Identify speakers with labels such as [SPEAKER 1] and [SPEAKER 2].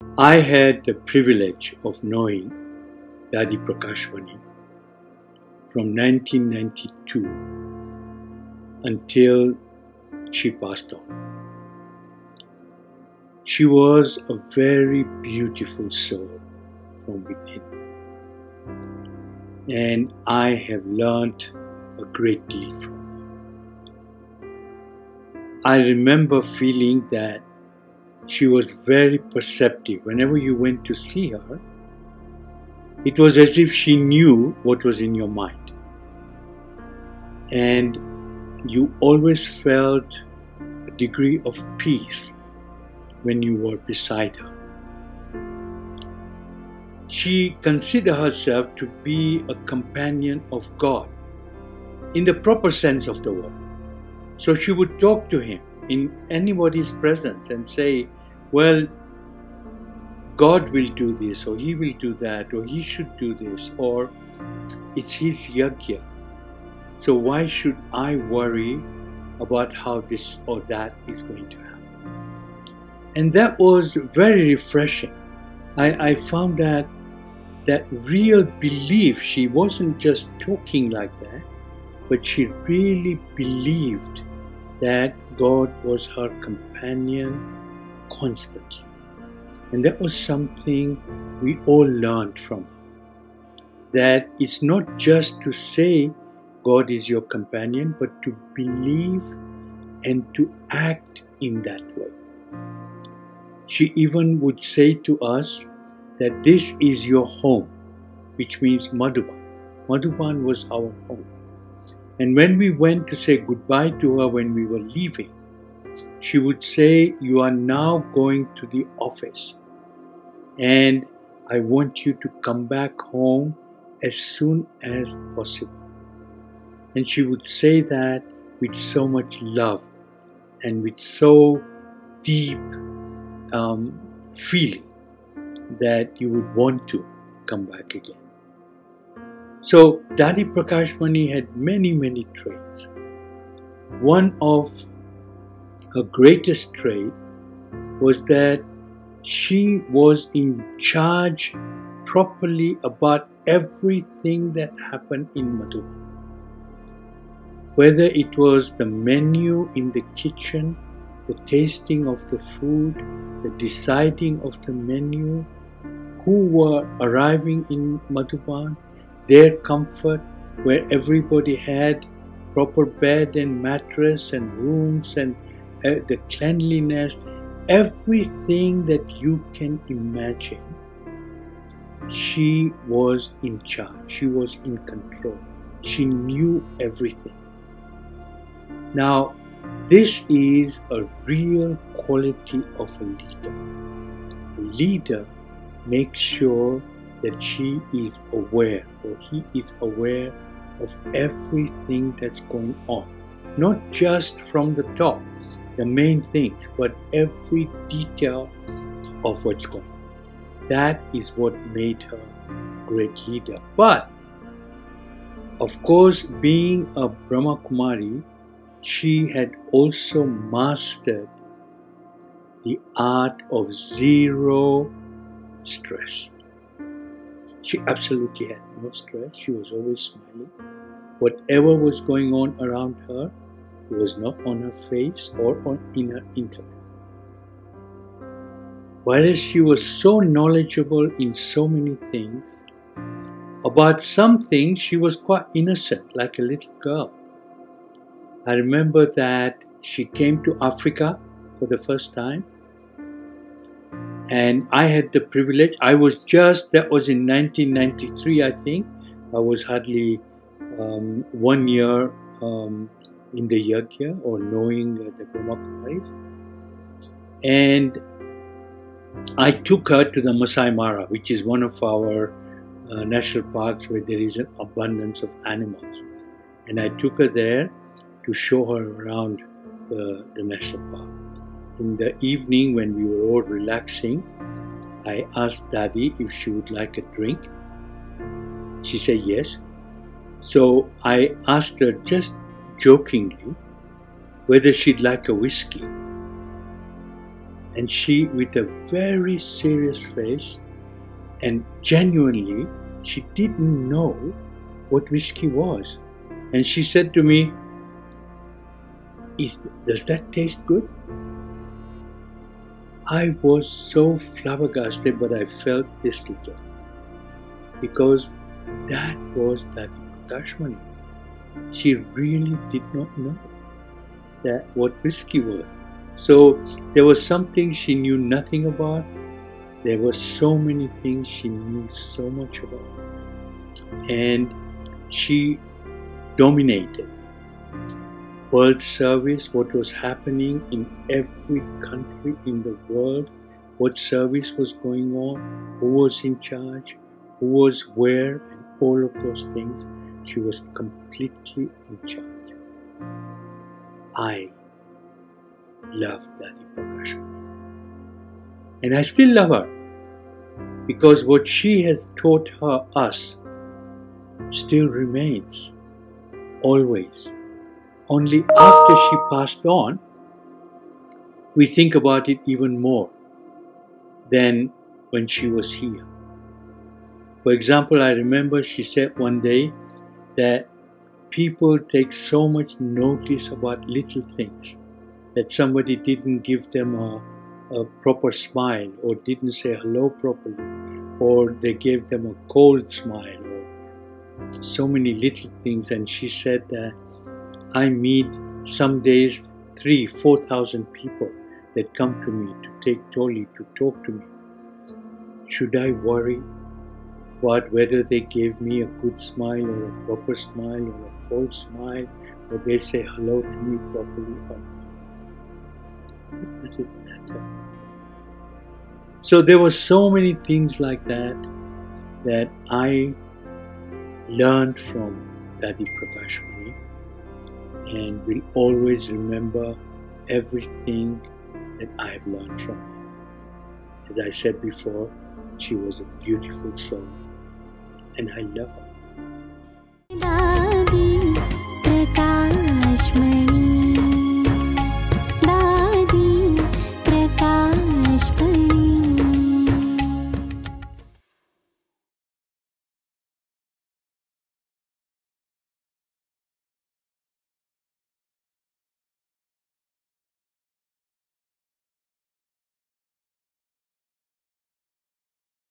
[SPEAKER 1] I had the privilege of knowing Dadi Prakashmani from 1992 until she passed on. She was a very beautiful soul from within, and I have learnt a great deal from her. I remember feeling that she was very perceptive. Whenever you went to see her, it was as if she knew what was in your mind. And you always felt a degree of peace when you were beside her. She considered herself to be a companion of God in the proper sense of the word. So she would talk to him in anybody's presence and say, well, God will do this, or he will do that, or he should do this, or it's his yajna. So why should I worry about how this or that is going to happen? And that was very refreshing. I found that real belief, she wasn't just talking like that, but she really believed that God was her companion constantly. And that was something we all learned from her. That it's not just to say God is your companion, but to believe and to act in that way. She even would say to us that this is your home, which means Madhuban. Madhuban was our home. And when we went to say goodbye to her when we were leaving, she would say, you are now going to the office, and I want you to come back home as soon as possible. And she would say that with so much love and with so deep feeling that you would want to come back again. So Dadi Prakashmani had many traits. One of her greatest trait was that she was in charge properly about everything that happened in Madhuban. Whether it was the menu in the kitchen, the tasting of the food, the deciding of the menu, who were arriving in Madhuban, their comfort, where everybody had proper bed and mattress and rooms and the cleanliness, everything that you can imagine, she was in charge, she was in control, she knew everything. Now, this is a real quality of a leader. A leader makes sure that she is aware, or he is aware of everything that's going on. Not just from the top, the main things, but every detail of what's going on. That is what made her a great leader. But, of course, being a Brahma Kumari, she had also mastered the art of zero stress. She absolutely had no stress. She was always smiling. Whatever was going on around her, it was not on her face or in her intellect. Whereas she was so knowledgeable in so many things, about some things she was quite innocent, like a little girl. I remember that she came to Africa for the first time, and I had the privilege. That was in 1993, I think. I was hardly 1 year in the yajna, or knowing the Brahma Kumaris. And I took her to the Masai Mara, which is one of our national parks where there is an abundance of animals. And I took her there to show her around the national park. In the evening, when we were all relaxing, I asked Dadi if she would like a drink. She said yes. So I asked her just jokingly whether she'd like a whiskey. And she, with a very serious face, and genuinely, she didn't know what whiskey was. And she said to me, does that taste good? I was so flabbergasted, but I felt this little, because that was Dadi Prakashmani. She really did not know what whiskey was. So there was something she knew nothing about. There were so many things she knew so much about. And she dominated world service, what was happening in every country in the world, what service was going on, who was in charge, who was where, and all of those things. She was completely in charge. I loved Dadi Prakashmani. And I still love her, because what she has taught us still remains, always. Only after she passed on, we think about it even more than when she was here. For example, I remember she said one day that people take so much notice about little things, that somebody didn't give them a proper smile, or didn't say hello properly, or they gave them a cold smile, or so many little things. And she said that I meet some days 3,000-4,000 people that come to me to take Toli, to talk to me. Should I worry about whether they gave me a good smile, or a proper smile, or a false smile, or they say hello to me properly or not? What does it matter? So there were so many things like that that I learned from Dadi Prakashmani, and will always remember everything that I have learned from her. As I said before, she was a beautiful soul, and I love her.